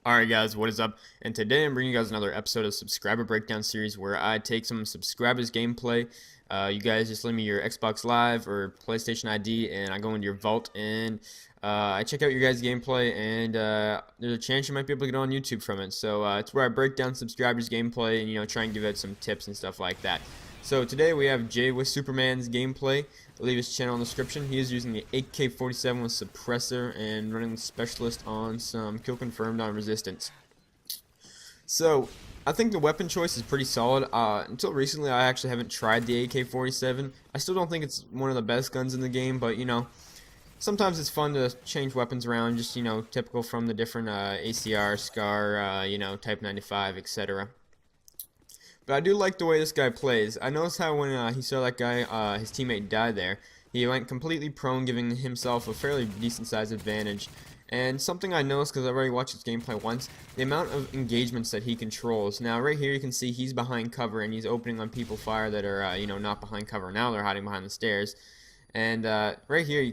Alright guys, what is up? And today I'm bringing you guys another episode of Subscriber Breakdown series where I take some subscribers gameplay. You guys just leave me your Xbox Live or PlayStation ID and I go into your vault and I check out your guys' gameplay and there's a chance you might be able to get on YouTube from it. So it's where I break down subscribers gameplay and try and give out some tips and stuff like that. So today we have Jwissuperman's gameplay. I'll leave his channel in the description. He is using the AK-47 with suppressor and running the specialist on some kill confirmed on resistance. So I think the weapon choice is pretty solid. Until recently I actually haven't tried the AK-47. I still don't think it's one of the best guns in the game, but sometimes it's fun to change weapons around, just typical from the different ACR, SCAR, Type 95, etc. But I do like the way this guy plays. I noticed how when he saw that guy, his teammate died there, he went completely prone, giving himself a fairly decent sized advantage. And something I noticed, because I've already watched his gameplay once, the amount of engagements that he controls. Now right here you can see he's behind cover and he's opening on people fire that are not behind cover. Now they're hiding behind the stairs. And right here,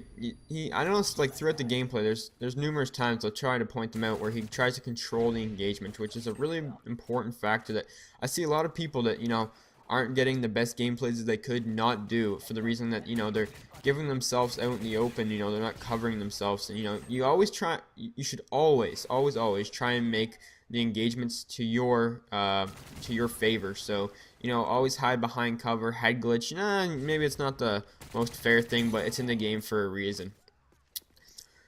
I noticed like throughout the gameplay, there's numerous times I'll try to point them out where he tries to control the engagement, which is a really important factor that I see a lot of people that aren't getting the best gameplays as they could not do for the reason that they're giving themselves out in the open. They're not covering themselves. And you always try, you should always try and make the engagements to your favor. So always hide behind cover, head glitch. Maybe it's not the most fair thing, but it's in the game for a reason.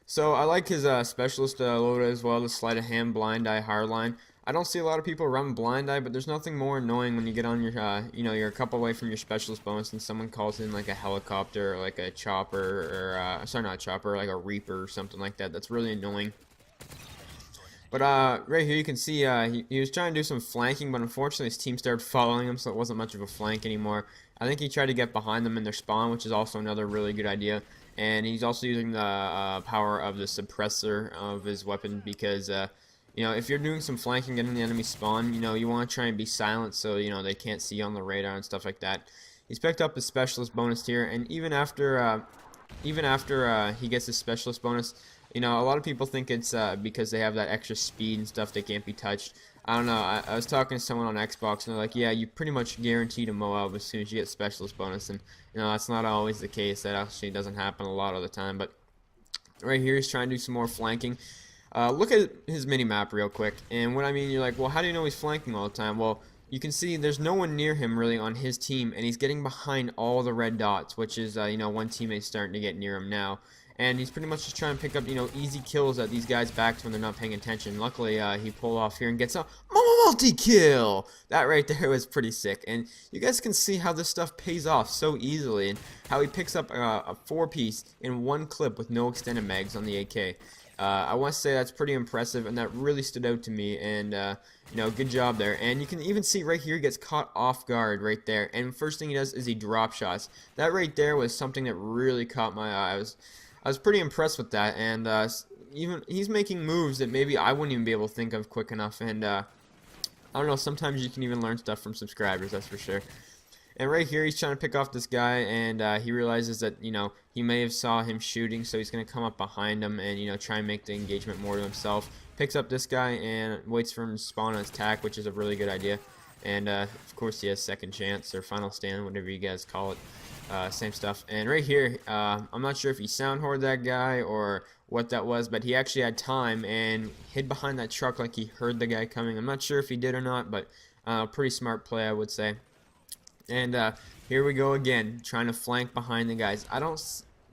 So I like his specialist loader as well, the sleight of hand, blind eye, hardline. I don't see a lot of people run blind eye, but there's nothing more annoying when you get on your, you're a couple away from your specialist bonus and someone calls in like a helicopter or like a chopper or, sorry, not a chopper, like a reaper or something like that. That's really annoying. But right here you can see he was trying to do some flanking, but unfortunately his team started following him, so it wasn't much of a flank anymore. I think he tried to get behind them in their spawn, which is also another really good idea. And he's also using the power of the suppressor of his weapon because, if you're doing some flanking in the enemy spawn, you want to try and be silent so, they can't see you on the radar and stuff like that. He's picked up his specialist bonus here, and even after he gets his specialist bonus, a lot of people think it's because they have that extra speed and stuff they can't be touched. I don't know. I was talking to someone on Xbox and they're like, yeah, you pretty much guaranteed a MOAB as soon as you get specialist bonus, and that's not always the case. That actually doesn't happen a lot of the time. But right here he's trying to do some more flanking. Look at his mini map real quick, and what I mean, you're like, well, how do you know he's flanking all the time? Well, you can see there's no one near him really on his team, and he's getting behind all the red dots, which is one teammate's starting to get near him now. And he's pretty much just trying to pick up, easy kills at these guys' backs when they're not paying attention. Luckily, he pulled off here and gets a multi-kill! That right there was pretty sick. And you guys can see how this stuff pays off so easily, and how he picks up a 4-piece in one clip with no extended mags on the AK. I want to say that's pretty impressive, and that really stood out to me, and good job there. And you can even see right here he gets caught off guard right there, and first thing he does is he drop shots. That right there was something that really caught my eye. I was pretty impressed with that, and even he's making moves that maybe I wouldn't even be able to think of quick enough, and I don't know, sometimes you can even learn stuff from subscribers, that's for sure. And right here he's trying to pick off this guy, and he realizes that he may have saw him shooting, so he's going to come up behind him and try and make the engagement more to himself. Picks up this guy and waits for him to spawn on his tack, which is a really good idea. And of course he has second chance or final stand, whatever you guys call it. Same stuff. And right here, I'm not sure if he sound hoarded that guy or what that was, but he actually had time and hid behind that truck like he heard the guy coming. I'm not sure if he did or not, but pretty smart play, I would say. And here we go again, trying to flank behind the guys.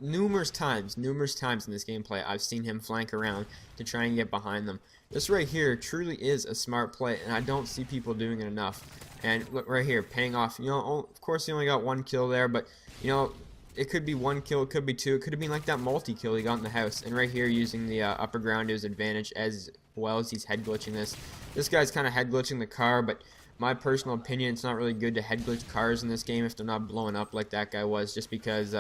Numerous times in this gameplay, I've seen him flank around to try and get behind them. This right here truly is a smart play, and I don't see people doing it enough. And look right here, paying off. Of course he only got one kill there, but it could be one kill, it could be two, it could have been like that multi-kill he got in the house. And right here, using the upper ground to his advantage as well as he's head glitching this. This guy's kind of head glitching the car, but my personal opinion, it's not really good to head glitch cars in this game if they're not blowing up like that guy was, just because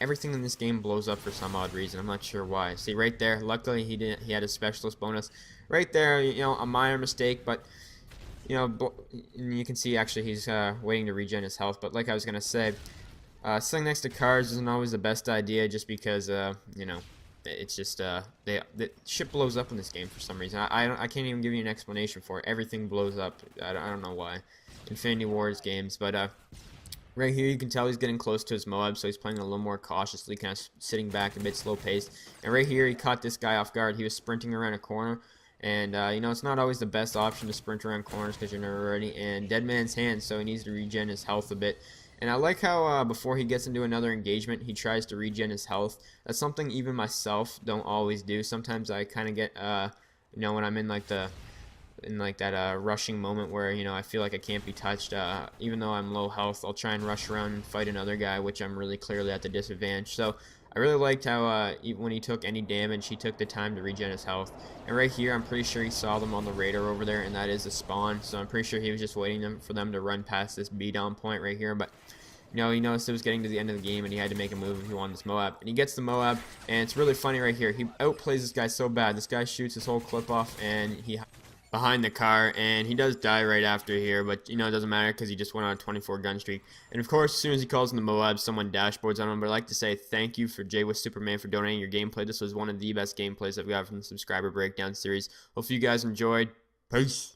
everything in this game blows up for some odd reason. I'm not sure why. See right there, luckily he had a specialist bonus. Right there, a minor mistake, but you can see actually he's waiting to regen his health. But like I was gonna say, sitting next to cars isn't always the best idea, just because it's just the shit blows up in this game for some reason. I can't even give you an explanation for it. Everything blows up. I don't know why. Infinity Wars games, but right here you can tell he's getting close to his MOAB, so he's playing a little more cautiously, kind of sitting back a bit slow paced. And right here he caught this guy off guard. He was sprinting around a corner. And, you know, it's not always the best option to sprint around corners because you're never ready. And dead man's hands, so he needs to regen his health a bit. And I like how before he gets into another engagement, he tries to regen his health. That's something even myself don't always do. Sometimes I kind of get, you know, when I'm in like that rushing moment where, you know, I feel like I can't be touched, even though I'm low health, I'll try and rush around and fight another guy, which I'm really clearly at the disadvantage. So I really liked how when he took any damage, he took the time to regen his health. And right here, I'm pretty sure he saw them on the radar over there, and that is a spawn. So I'm pretty sure he was just waiting for them to run past this B-down point right here. But, you know, he noticed it was getting to the end of the game, and he had to make a move if he wanted this MOAB. And he gets the MOAB, and it's really funny right here. He outplays this guy so bad. This guy shoots his whole clip off, and he behind the car, and he does die right after here, but you know it doesn't matter because he just went on a 24 gun streak. And of course, as soon as he calls in the MOAB, someone dashboards on him. But I'd like to say thank you for Jwissuperman for donating your gameplay. This was one of the best gameplays I've got from the subscriber breakdown series. Hopefully you guys enjoyed. Peace.